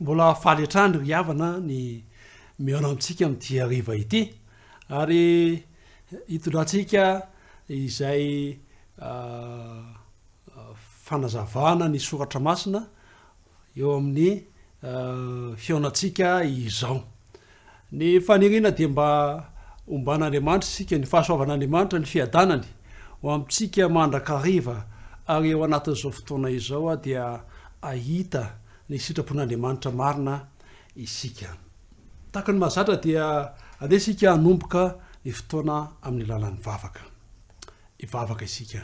mbola faly atrany ry havana ny miona amintsika am'ty ariva ity ary hitondratsika izay fanazavana ny soratra masina eo amin'ny fionatsika izao ny fanirina de mba omban'andriamanitra sika ny fahasoavan'andriamanitra ny fiadanany ho amitsika mandrakariva ary eo anatin'izao fotoana izao a dia ahita ny sitrapon'andriamanitra marina isika tahaka ny mahazatra dia andesika hanomboka ny fotoana amin'ny lalan'ny vavaka ivavaka isika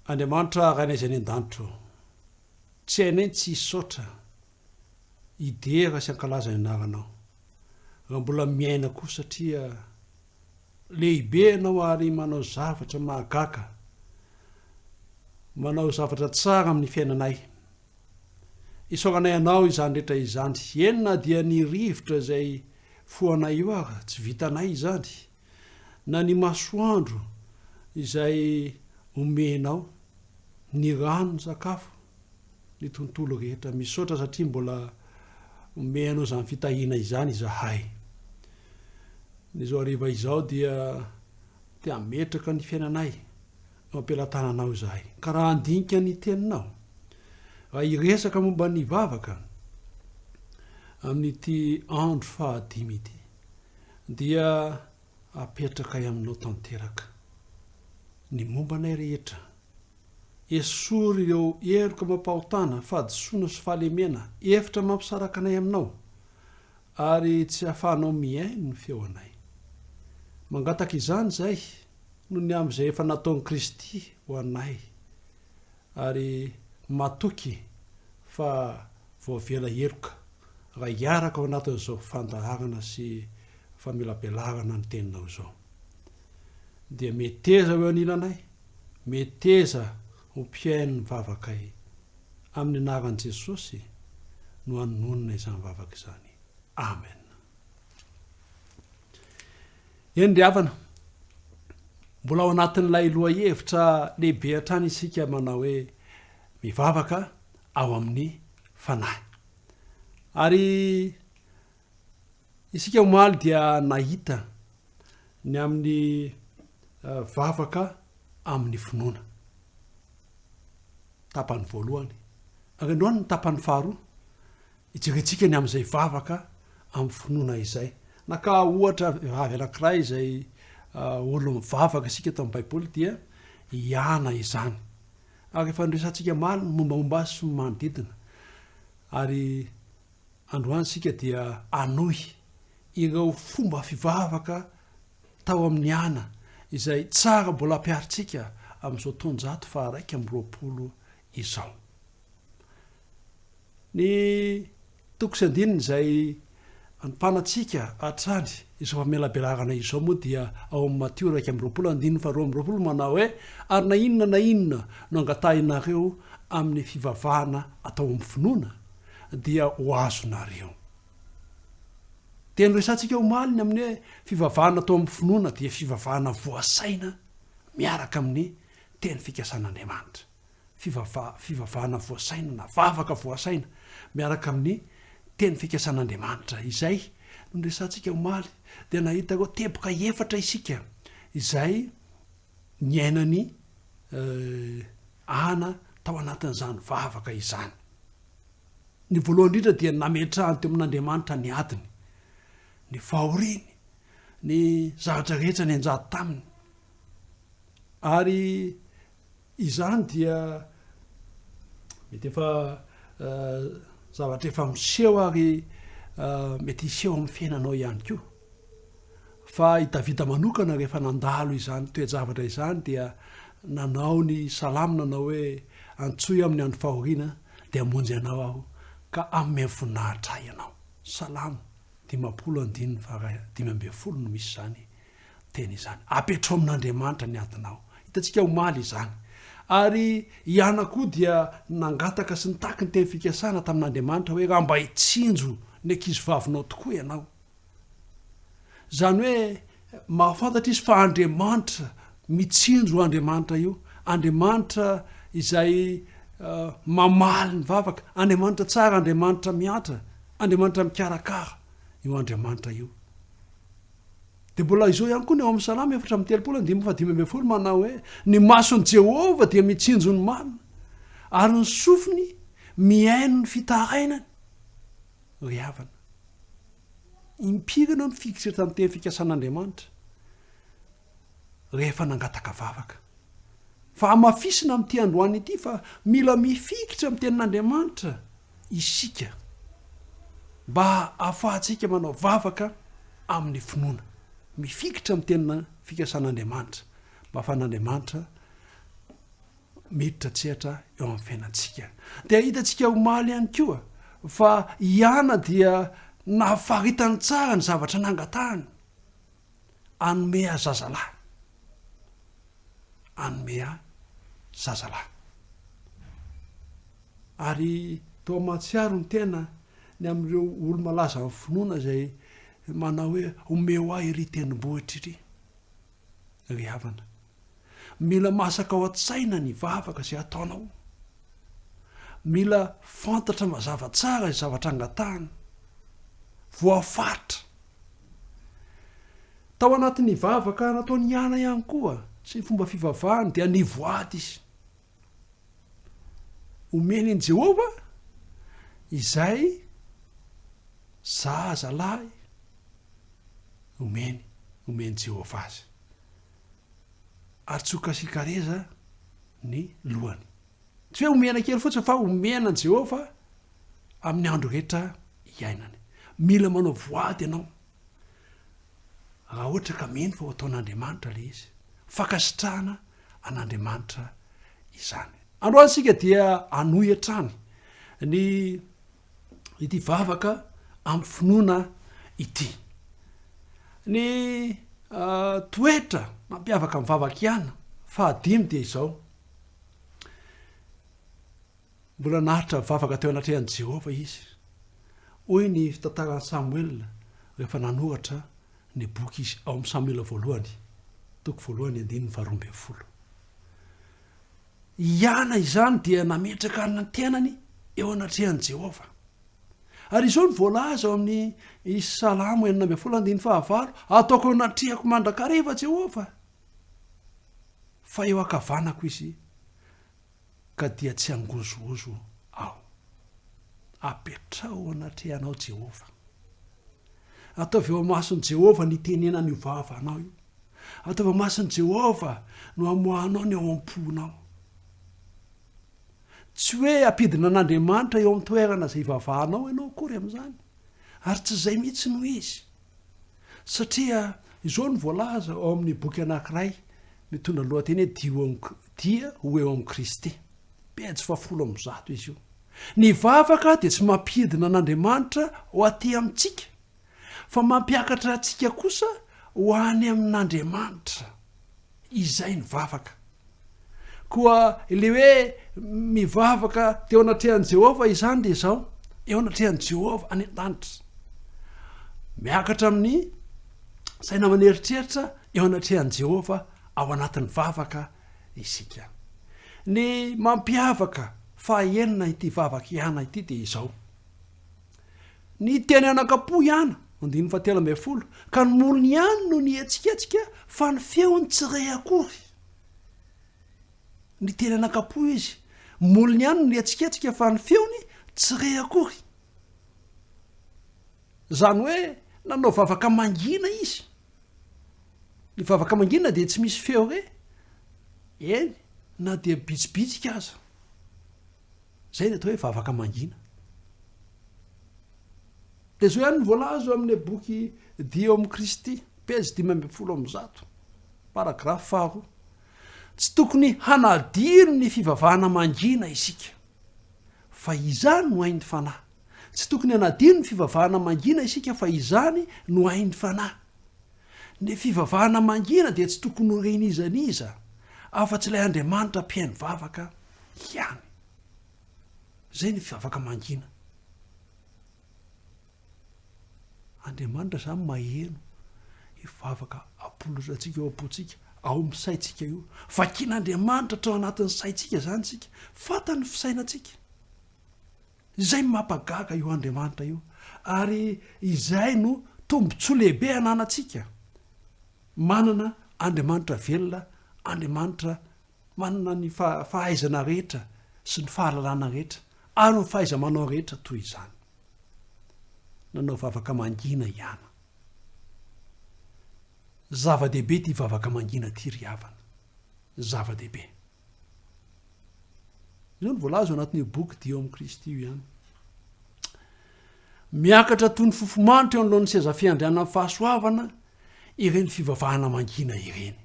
andriamanitra rainay ny an-danitro tsy hainay tsy hisaotra idera sy ankalaza ny anaranao raha mbola miaina koa satria lehibe anao ary manao zavatra mahagaga manao zavatra tsara amin'ny fiainanay isaoranay anao izany rehetra izany enina dia ny rivotra zay foanay io ara tsy vitanay izany na ny masoandro izay omenao ny rano ny sakafo ny tontolo rehetra misaotra satria mbola omeanao zany fitahina izany izahay ny zao ariva izao dia ametraka ny fiainanay mampilatananao izahay ka raha andinika ny teninao raha iresaka momba ny vavaka amin'ity andro fahadimy ity dia apetraka aminao tanteraka ny mombanay rehetra esory ireo eroka mampahotana fahadisoana sy fahalemena efitra mampisaraka anay aminao ary tsy hahafahanao miaino ny feoanay mangataka izany zay no ny am'izay efa nataon'i Kristy ho anay ary matoky fa voavela eroka raha hiaraka ao anatin'izao fandaharana sy famelabelarana ny teninao zao dia meteza eo anilanay meteza ho mpiaino ny vavakay amin'ny anaran'i Jesosy no anonona izany vavaka izany amen eny ry havana mbola ao anatin'ilay loha hevitra lehibe hatrany isika manao hoe mivavaka ao amin'ny fanahy ary isika omaly dia nahita ny amin'ny vavaka amin'ny finoana tapany voalohany ary androany ny tapany faharoa ijeretsika ny am'izay vavaka amin'ny finoana izay naka ohatra vavy anankiray izay olo mivavaka isika tao amin'ny baiboly dia iana izany ary efa ndresantsika maly mombamomba azy sy manodidina ary androany sika dia anohy ireo fomba fivavaka tao amin'ny ana izay tsara mbola ampiaritsika am'izao tonjato fa 120 izao ny toko sy andininy izay ampanatsika atrany izao famelabelarana izao moa dia ao amin'ny Matio 1:20 manao hoe ary na inona no angatahinareo amin'ny fivavahana atao amin'ny finoana dia ho azonareo dia noresantsika omaliny amin'ny hoe fivavahana atao amin'ny finoana dia fivavahana voasaina miaraka amin'ny teny fikasan'Andriamanitra fivavahana voasaina na vavaka voasaina miaraka amin'ny teny fikasan'Andriamanitra izay nresantsika omaly dia nahita reo teboka efatra isika izay ny ainany ana tao anatin'izany vavaka izany ny voalohany indrindra dia nametrahany teo amin'Andriamanitra ny adiny ny fahoriny ny zavatra rehetra ny anjady taminy ary izany dia mety efa zavatra efa miseho ary mety hiseho amin'ny fiainanao ihany koa fa i Davida manokana rehefa nandalo izany toe-javatra izany dia nanao ny salamo nanao hoe antsoy amin'ny andro fahoriana dia amonjy anao aho ka amin'ny voninahitra ahy ianao salamo 5:12 no misy zany teny izany apetro amin'Andriamanitra ny adinao hitantsika omaly izany ary ihana koa dia nangataka sy nitaky ny teny fikasana tamin'Andriamanitra hoe raha mba hitsinjo ny ankizy vavinao tokoa ianao zany hoe mahafantatra izy fa Andriamanitra mitsinjo Andriamanitra io Andriamanitra izay mamaly ny vavaka, andriamanitra tsara, andriamanitra miatra, andriamanitra mikarakara io andriamanitra io. De mbola izao ihany koa ny eo amin'ny salama 4:3-5 manao hoe ny mason'i Jehova dia mitsinjo ny marina ary ny sofiny miaino ny fitarainany. Ry havana, impirana ny fikitra tamin'ny teny fikasan'Andriamanitra rehefa nangataka vavaka. Fa amafisina amin'ity androany ity fa mila mifikitra amin'ny tenin'Andriamanitra isika mba ahafahantsika manao vavaka amin'ny finoana. Mifikitra amin'ny tena fikasan'Andriamanitra mba ahafahan'Andriamanitra miditra tsehatra eo amin'ny fiainantsika. Dia hitantsika omaly ihany koa fa iana dia nafaritany tsara ny zavatra nangatahany, anome zazalahy, anome zazalahy. Ary toa mahatsiaro ny tena ny amin'ireo olo malaza amin'ny finoana zay manao hoe omeo ahy iry tenimbohitra iry. Ry havana, mila masaka ao an-tsaina ny vavaka zay ataonao, mila fantatra mazava tsara ny zavatra angatahana, voafaritra. Tao anatin'ny vavaka nataony iana ihany koa sy ny fomba fivavahany dia nivoady izy, omeny ny Jehova izay zazalahy omeny Jehova azy, ary tsoka sikareza ny lohany. Tsy hoe omena kely fotsiny fa omena ny Jehova amin'ny andro rehetra iainany. Mila manao voady ianao raha ohatra ka mino fa ho ataon'Andriamanitra le izy, fakasitrahana an'Andriamanitra izany. Androany sika dia anohy hatrany ny ity vavaka amin'ny finoana ity. Ny toetra mampiavaka amin'ny vavaka ihany 5 dia izao: mbola nahitra vavaka teo anatrehan'i Jehova izy. Hoy ny fitantaran'i Samuel rehefa nanoratra ny boky izy ao amin'ny Samuel voalohany, toko voalohany 2:12. Iana izany dia nametraka ny tenany eo anatrehan'i Jehova. Ary izao ny voalaza ao amin'ny Salamo 4:5, ataoko eo anatrehako mandrakariva Jehova, fa eo akavanako izy ka dia tsy angozogozo aho. Apetrao anatrehanao Jehova. Ataovy eo mason'i Jehova ny tenenany io vavanao io. Ataovy eo mason'i Jehova no amoahanao ny ao am-ponao. Tsy hoe ampidina an'Andriamanitra eo amin'ny toerana zay vavahanao ianao akory amin'izany, ary tsy izay mihitsy no izy. Satria izao ny voalaza ao amin'ny boky anankiray mitondra lohateny hoe dia ho eo amin'ny Kristy, pejy 100 izy io. Ny vavaka dia tsy mampidina an'Andriamanitra ho aty amintsika, fa mampiakatra antsika kosa ho any amin'Andriamanitra. Izay ny vavaka. Koa le hoe mivavaka teo anatrehan'i Jehova izany dia izao, eo anatrehan'i Jehova any an-danitra, miakatra amin'ny saina maneritreritra eo anatrehan'i Jehova ao anatin'ny vavaka isika. Ny mampiavaka fahaenina ity vavaka ihana ity dia izao: ny teny anakapo ihana 5:10, ka ny molony ihany no ny etsiketsika fa ny feony tsy ray akory. Ny teny anakapo izy, molony ihany no ny etsiketsika fa ny feony tsy ray akory. Zany hoe nanao vavaka mangina izy. Ny vavaka mangina dia tsy misy feo re, eny na dia bitsibitsika aza. Zay ny atao hoe vavaka mangina. Dia zao ihany ny voalaza amin'ny boky dia eo amin'ny Kristy, pejy 5:10, paragrafy 2. Tsy tokony hanadino ny fivavahana mangina isika, fa izany no hain'ny fanahy. Tsy tokony hanadino ny fivavahana mangina isika, fa izany no hain'ny fanahy. Ny fivavahana mangina dia tsy tokony ho renizaniza, afa-tsy ilay Andriamanitra mpihaino vavaka ihany. Zay ny fivavaka mangina. Andriamanitra zany maheno hivavaka apolotra antsika eo am-pontsika ao amin'ny saitsika io vakian'andriamanitra trao anatin'ny saitsika zany tsika fatany fisainatsika izay mampagaga io andriamanitra io ary izay no tombontsoa lehibe ananatsika manana andriamanitra velona andriamanitra manana ny fahaizana rehetra sy ny fahalalana rehetra ary ny fahaiza manao rehetra toy izany nanao vavaka mangina ihana zava-dehibe ty vavaka mangina ty ry havana zava-dehibe zao ny voalaza anatin'io boky dio amin'i Kristy io ihany miakatra toy ny fofomanitra eo an'lohan'ny seza fiandriana amin'ny fahasoavana ireny fivavahana mangina ireny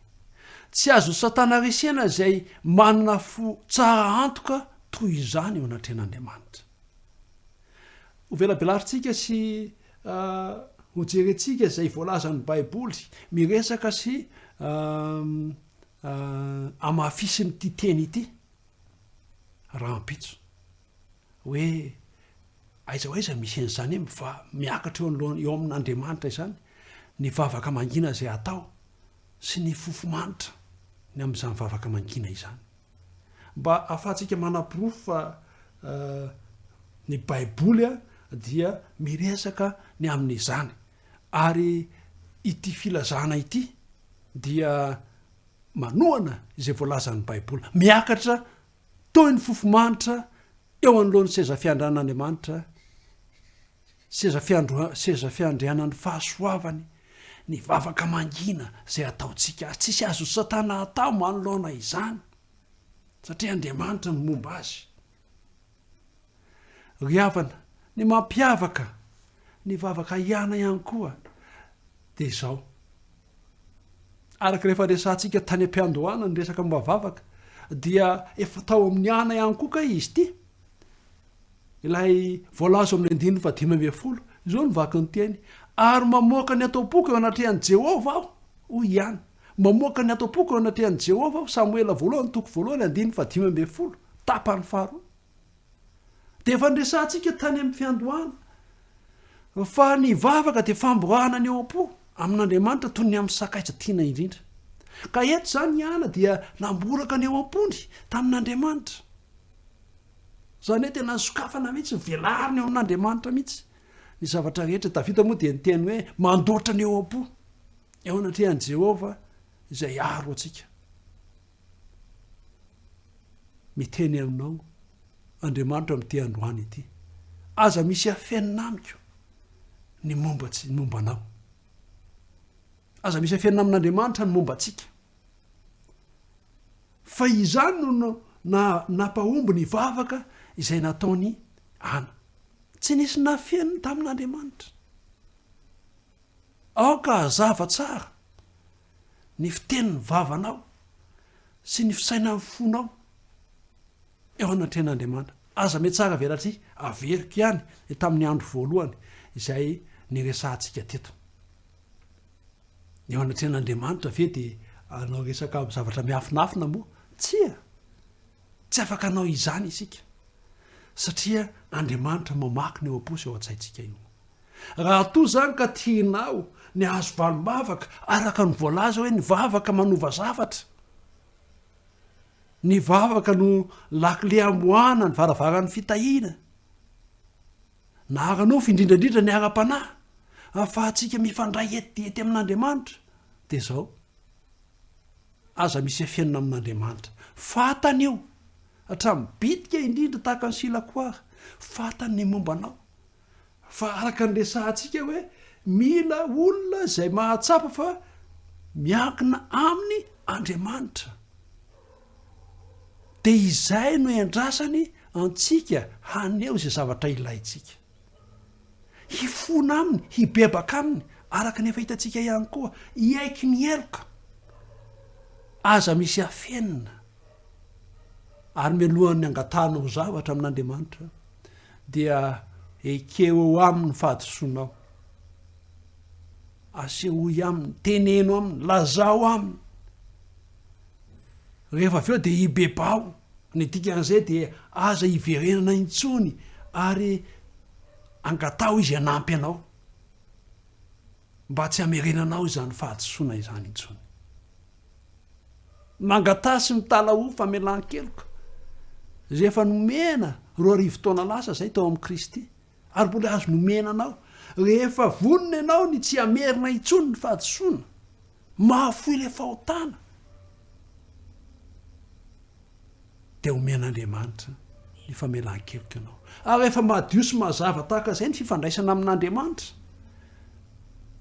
tsy azo satana resena izay manana fo tsara antoka toy izany eo anatren'andriamanitra hovelabelarintsika sy hojerentsika izay voalazan'ny baiboly miresaka sy amafisiny ty teny ity raha ampitso hoe aiza hoaiza misy an'izany hoe miakatra eo amin'andriamanitra izany ny vavaka mangina zay atao sy ny fofomanitra ny amin'izany vavaka mangina izany mba ahafahantsika manapirofo fa ny baiboly a dia miresaka ny amin'izany ary ity filazana ity dia manoana izay voalazan'ny baiboly miakatra toy ny fofomanitra eo an'lohan'ny seza fiandran'andriamanitra seza fiandrianany fahasoavany ny vavaka mangina zay ataotsika ary tsisy azo satana atao manoloana izany satria andriamanitra ny momba azy ry havana ny mampiavaka ny vavaka ihana ihany koa de zao araka rehefa resantsika tany am-piandohana ny resaka momba vavaka dia efa tao amin'ny ana ihany koa ka izy ty ilay voalazo amin'ny 15 zao ny vaky ny teny ary mamoaka ny atao-poko eo anatrehan'i Jehova aho hoy ihany mamoaka ny atao-poko eo anatrehan'i Jehova aho Samoela 1:15 tapany faharoa de efa nyresantsika tany amin'ny fiandohana fa ny vavaka de famborahana ny eo am-po amin'andriamanitra toy ny amin'ny sakaitra tiana indrindra ka eto zany ihana dia namboraka ny eo am-pony tamin'andriamanitra zany hoe tena sokafana mihitsy velariny eo amin'andriamanitra mihitsy ny zavatra rehetra Davida moa dia nyteny hoe mandoatra ny eo am-po eo anatrehan'i Jehova izay aro atsika miteny aminao andriamanitra am'ty androany ity aza misy afenina amiko ny mombanao aza misy afenina amin'andriamanitra ny momba atsika fa izany no napahomby ny vavaka izay nataony ana tsy nisy nafeniny tamin'andriamanitra aoka hazava tsara ny fiteniny vavanao sy ny fisainany fonao eo anatren'andriamanitra aza me tsara velatry averiko ihany tamin'ny andro voalohany izay niresantsika teto eo anatren'andriamanitra ve de anao resaka zavatra miafinafina moa tsy afaka anao izany isika satria andriamanitra mamaky ny eo am-posy eo an-tsaitsika io raha to zany ka tianao ny azo valom-bavaka araka ny voalaza hoe ny vavaka manova zavatra ny vavaka no lakile amoana ny varavaran'ny fitahina na aranao findrindrandrindra ny ara-panahy ahafahantsika mifandray etidety amin'andriamanitra de zao aza misy afianina amin'andriamanitra fatany io hatramibitika indrindra tahaka ny silakoara fatany ny mombanao fa araka ny resantsika hoe mila olona zay mahatsapa fa miankina amin'ny andriamanitra de izay no endrasany antsika haneo zay zavatra ilaitsika hifona aminy hibebaka aminy araka nefa hitantsika ihany koa iaiky ny eloka aza misy afenina ary mialohan'ny angatanao zavatra amin'andriamanitra dia ekeo eo aminy fahadisoanao asehoy aminy teneno aminy lazao aminy rehefa aveo de hibebao ny dikan'izay de aza hiverenana intsony ary angatao izy anampy anao mba tsy hamerenanao izany fahadisoana izany intsony mangatasy mitalaho famelan-keloka rehefa nomena 2 taona lasa zay tao amin'i Kristy ary mbola azo nomena anao rehefa vonona ianao ny tsy amerina intsony ny fahadosoana mahafoy le fahotana de omen'Andriamanitra ny famelan-keloka ianao ary rehefa madio sy mazava tahaka zay ny fifandraisana amin'Andriamanitra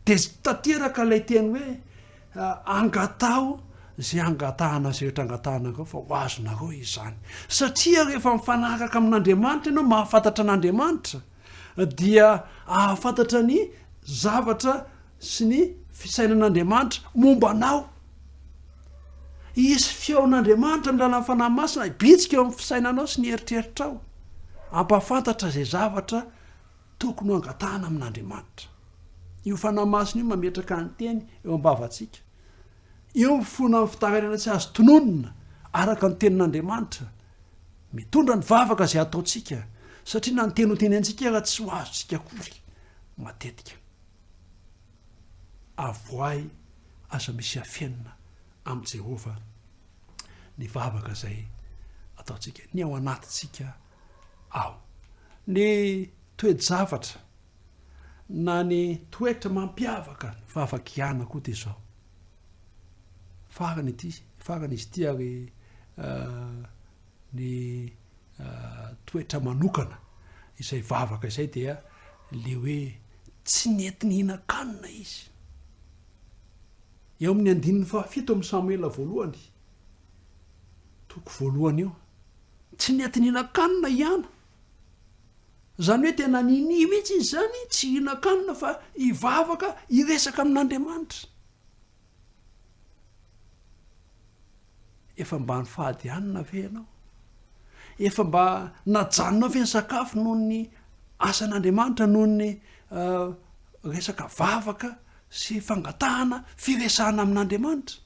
de tanteraka ilay teny hoe angatao zay angatahana zay rehetra angatahana ko fa ho azonareo izany satria rehefa mifanaraka amin'Andriamanitra ianao mahafantatra an'Andriamanitra dia ahafantatra ny zavatra sy ny fisainan'Andriamanitra momba anao isy feon'Andriamanitra milala ny fanahy masina bitsika eo amin'ny fisainanao sy ny eritreritrao ampahafantatra zay zavatra tokony ho angatahana amin'Andriamanitra io fanahy masina io mametraka ny teny eo am-bavantsika io mifona amin'ny fitarainana tsy azo tononona araka ny tenin'Andriamanitra mitondra ny vavaka zay ataontsika satria na ny teny ho teny antsika raha tsy ho azontsika akory matetika avoay aza misy afenina amin'i Jehova ny vavaka zay ataontsika ny ao anatintsika ao ny toe-javatra na ny toetra mampiavaka ny vavaka ihana koa de zao farany izy ity ary ny toetra manokana izay vavaka izay dia le hoe tsy nentiny hinan-kanina izy eo amin'ny 15 amin'ny Samuela voalohany toko voalohany io tsy nentiny hinan-kanina ihana zany hoe tena nini mihitsy izy zany tsy hinan-kanina fa hivavaka hiresaka amin'Andriamanitra efa mba ny fahady anina ve ianao efa mba najanonao ve ny sakafo noho ny asan'Andriamanitra noho ny resaka vavaka sy fangatahana firesahana amin'Andriamanitra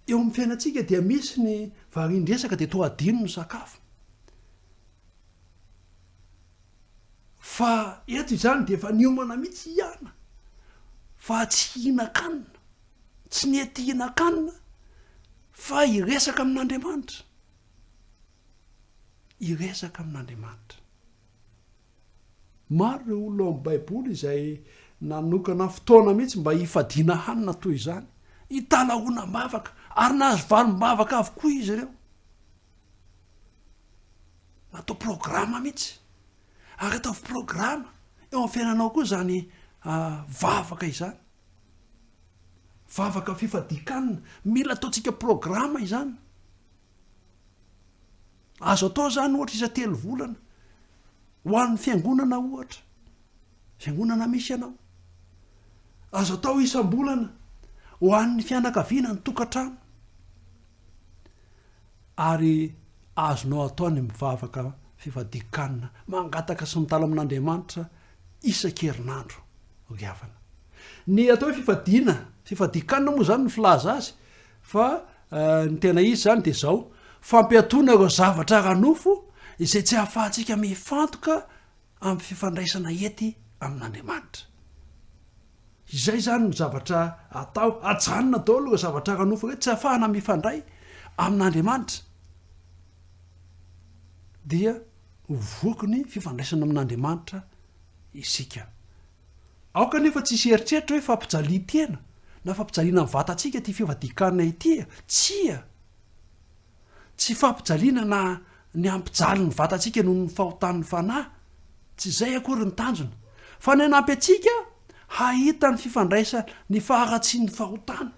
eo amin'ny fiainantsika dia misy ny varindresaka de to adino ny sakafo fa eto izany de efa niomana mihitsy ihana fa tsy hinan-kanina tsy nety hinan-kanina fa hiresaka amin'Andriamanitra hiresaka amin'Andriamanitra maro ireo olona ao amin'ny baiboly izay nanokana fotoana mihitsy mba hifadiana hanina toy izany hitalahoana mavaka ary nahazo valim-bavaka avokoa izy ireo natao programa mihitsy ary atao programa eo amin'ny fiainanao koa zany vavaka izany vavaka fifadikanina mila ataontsika programa izany azo atao zany ohatra isa 3 volana ho an'ny fiangonana ohatra fiangonana misy ianao azo atao isam-bolana ho an'ny fianakaviana ny tokantrano ary azonao atao ny mivavaka fifadikanina mangataka sy mitala amin'Andriamanitra isan-kerinandro riavana ny atao hoe fifadikanina moa zany ny filaza azy fa ny tena izy zany de zao fampiatoana ireo zavatra ranofo izay tsy hahafahantsika mifantoka amin'ny fifandraisana ety amin'Andriamanitra izay zany ny zavatra atao ajanona daholo ireo zavatra ranofo reto tsy hahafahana mifandray amin'Andriamanitra dia voky ny fifandraisana amin'Andriamanitra isika aoka nefa tsisy eritreritra hoe fampijalia tena na fampijaliana ny vatantsika ty fifadikanina ity tsia tsy fampijaliana na ny ampijaly ny vatantsika noho ny fahotan'ny fanahy tsy zay akory ny tanjona fa ny anampy atsika hahita ny fifandraisa ny faharatsy ny fahotana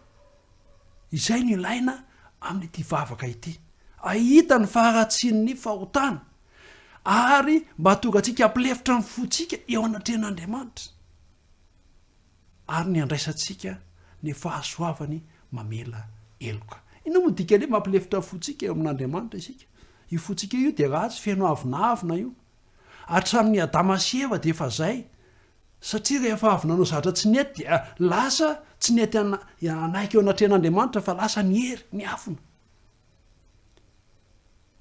izay ny ilaina amin'ity vavaka ity ahita ny faharatsiny fahotana ary mba tonga atsika ampilefitra ny fotsika eo anatren'Andriamanitra ary ny andraisantsika ny fahasoavany mamela eloka ina moa dika le mampilefitra fotsika eo amin'Andriamanitra isika io fotsika io de raha tsy feno avinavina io hatramin'ny Adama sy Eva de efa zay satria rehefa avy nanao zavatra tsy nety dia lasa tsy nety anaiky eo anatren'Andriamanitra fa lasa ny hery ny afona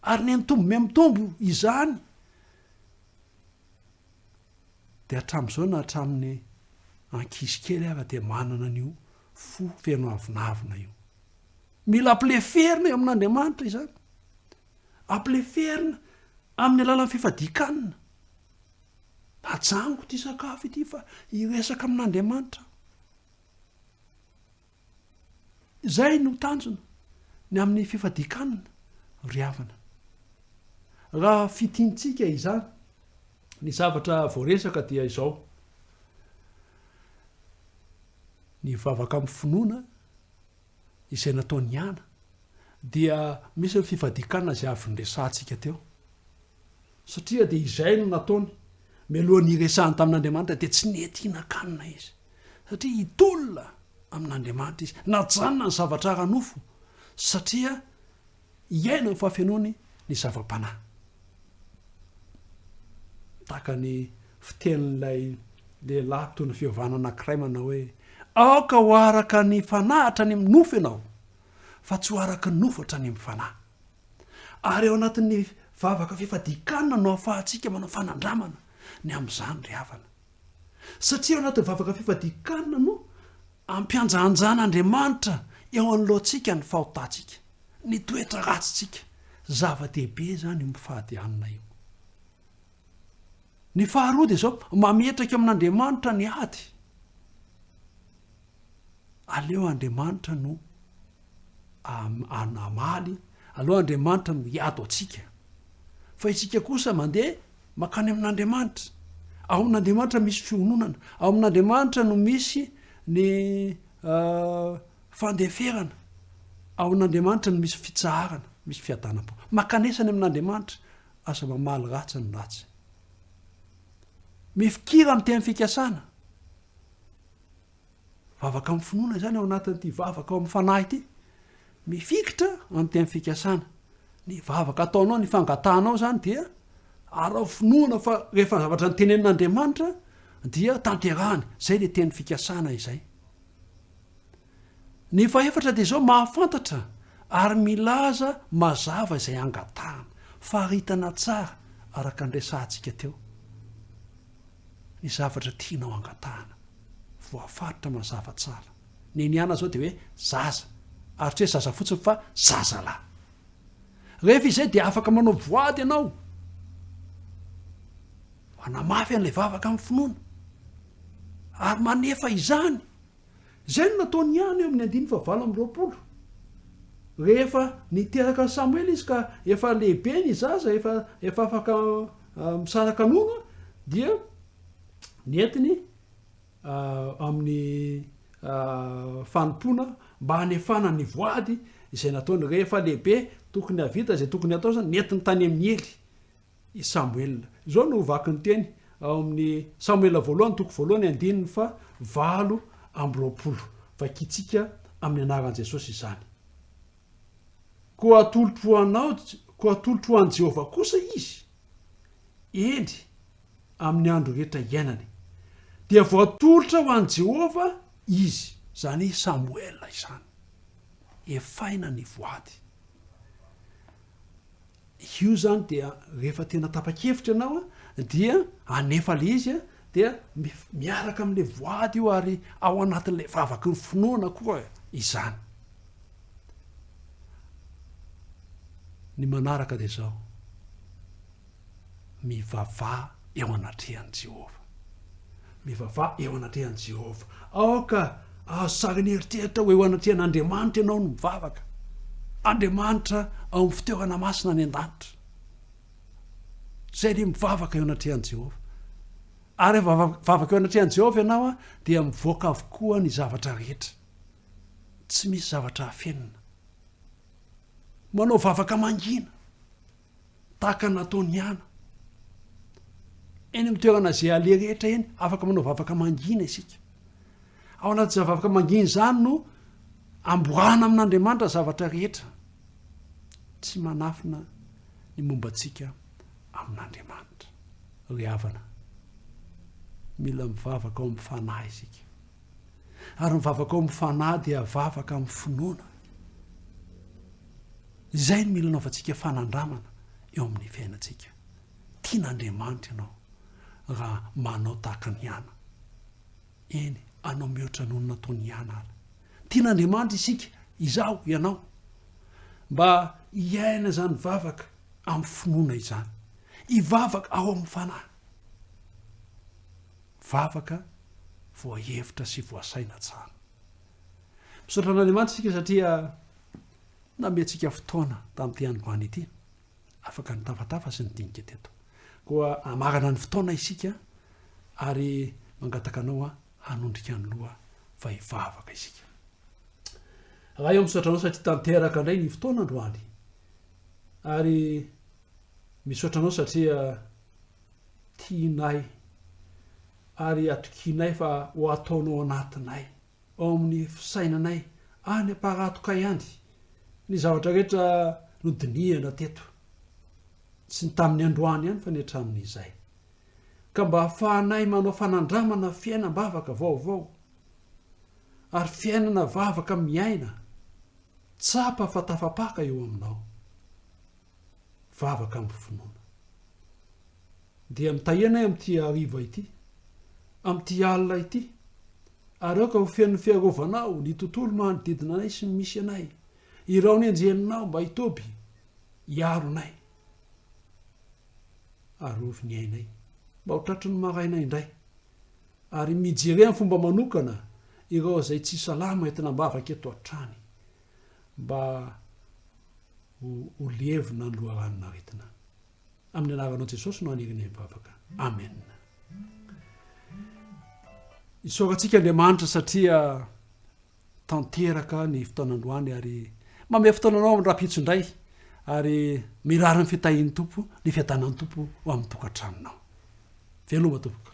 ary ny mitombo mitombo izany de hatramin'izao na hatramin'ny ankizy kely ara de manana an'io fo feno avinavina io. Mila ampileferina eo amin'Andriamanitra izany. Ampileferina amin'ny alalan'ny fifadikanina. Ajango ty sakafo ity fa iresaka amin'Andriamanitra. Zay no tanjona ny amin'ny fifadikanina ry havana. Raha fitiantsika izany, ny zavatra voaresaka dia izao. Ny vavaka amin'ny finoana izay nataony Iana dia misy ny fifadikanina izay avy niresantsika teo. Satria dia izay no nataony mialohan'ny iresahany tamin'Andriamanitra dia tsy nety hihinan-kanina izy. Satria hitolona amin'Andriamanitra izy. Najanona ny zavatra ara-nofo satria iaina ny fahafenoany ny zava-panahy. Tahaka ny fitenin'ilay lehilahy mpitondra fivavahana anankiray manao hoe aoka ho araka ny fanahy hatrany amin'ny nofo ianao, fa tsy ho araka ny nofo hatrany amin'ny fanahy. Ary eo anatin'ny vavaka fifadikanina no ahafahantsika manao fanandramana ny amin'izany ry havana. Satria eo anatin'ny vavaka fifadikanina no ampianjahanjahan'Andriamanitra eo anoloantsika ny fahotantsika, ny toetra ratsintsika. Zava-dehibe zany io mifahadianina io. Ny faharoa dia zao, mametraka amin'Andriamanitra ny ady. Aleo Andriamanitra no anamaly, aleo Andriamanitra no hiado atsika. Fa isika kosa mandeha makany amin'Andriamanitra. Ao amin'Andriamanitra misy fiononana, ao amin'Andriamanitra no misy ny fandeferana, ao amin'Andriamanitra no misy fitsaharana, misy fiadanam-po. Makanesany amin'Andriamanitra aza mamaly ratsy ny ratsy. Mifikira amin'ny teny fikasana. Vavaka amin'ny finoana zany ao anatin'ity vavaka ao amin'ny fanahy ity. Mifikitra amin'ny teny fikasana. Ny vavaka ataonao, ny fangatanao zany dia arao finoana fa rehefa zavatra ny tenenin'Andriamanitra dia tanterahany. Zay le teny fikasana izay. Ny faefatra dia zao mahafantatra ary milaza mazava izay angatahana. Faharitana tsara araka andresantsika teo. Ny zavatra tianao angatahana. Voafaritra mazava tsara. Ny niana zao dia hoe zaza. Ary tsy hoe zaza fotsiny fa zazalahy. Rehefa izay dia afaka manao voady ianao. Manamafy an'ilay vavaka amin'ny finoana. Ary manefa izany. Zay no nataony Iana eo amin'ny 5:20. Rehefa niteraka Samuel izy ka efa lehibe ny zaza, efa afaka misaraka nono, dia nentiny amin'ny fanompona mba hanefana ny voady izay nataony. Rehefa lehibe tokony havita zay tokony hatao zany, nentiny tany amin'ny Ely i Samuel. Zao no vaky ny teny ao amin'ny Samuel voalohany, toko voalohany 5:20. Vakitsika amin'ny anaran'i Jesosy izany. Koa atolotro an'i Jehovah kosa izy, eny amin'ny andro rehetra iainany. Dia voatolotra ho an'i Jehovah izy, zany Samuel izany. Efaina ny voady. Io zany dia rehefa tena tapa-kevitra ianao dia anefa le izy dia miaraka amin'le voady io ary ao anatin'le vavaky ny finoana koa izany. Ny manaraka dia zao, mivavah eo anatrehan'i Jehovah. Mivavah eo anatrehan'i Jehovah. Aoka azo tsara ny eritreritra ho eo anatrehan'Andriamanitra ianao no mivavaka. Andriamanitra ao amin'ny fitoerana masina ny an-danitra. Zay le mivavaka eo anatrehan'i Jehovah. Ary vavaka eo anatrehan'i Jehovah ianao dia mivoaka avokoa ny zavatra rehetra. Tsy misy zavatra hafenina. Manao vavaka mangina tahaka nataony Iana. Eny amin'ny toerana izay ale rehetra eny afaka manao vavaka mangina isika. Ao anatin'izay vavaka mangina zany no amboarana amin'Andriamanitra zavatra rehetra. Tsy manafina ny mombantsika amin'Andriamanitra. Ry havana, mila mivavaka ao amin'ny fanahy isika. Ary mivavaka ao amin'ny fanahy dia vavaka amin'ny finoana. Izay no mila naovantsika fanandramana eo amin'ny fiainantsika. Tian'Andriamanitra ianao raha manao tahaka ny Iana. Eny, anao mihoatra noho ny nataony Iana ary. tian'Andriamanitra isika izaho ianao mba hiaina zany vavaka amin'ny finoana izany hivavaka ao amin'ny fanahy vavaka voahevitra sy voasaina tsara misaotra an'Andriamanitra isika satria nameantsika fotoana tamin'ity androany ity afaka nitafatafa sy nidinika teto koa amagana ny fotoana isika ary mangataka anao hanondrika ny loha fa hivavaka isika raha eo misaotra anao satria tanteraka indray ny fotoana androany ary misaotra anao satria tianay ary atokinay fa ho ataonao anatinay ao amin'ny fisainanay any aparatoka ihany ny zavatra rehetra nodinihana teto tsy ny tamin'ny androany ihany fa ny hatramin'izay ka mba hahafahanay manao fanandramana fiainam-bavaka vaovao ary fiainana vavaka miaina tsapa fa tafapaka eo aminao vavaka amin'ny finoana dia mitahianay amin'ity hariva ity amin'ity alina ity ary aoka ho fiain'ny fiarovanao ny tontolo manodidina anay sy misy anay irao ny anjeninao mba hitoby hiaronay ary ovy ny ainay mba ho tratry ny marainay indray ary mijery amin'ny fomba manokana ireo izay tsy salama entina mbavaka eto an-trany mba ho levina ny loharanon'aretina amin'ny anaranao Jesosy no aniriny mivavaka amen isaorantsika Andriamanitra satria tanteraka ny fotoanandroany ary mame fotoananao amin'ny rapitsondray ary mirary ny fitahin'ny tompo ny fiadanan'ny tompo ho amin'ny tokantranonao veloma tompoko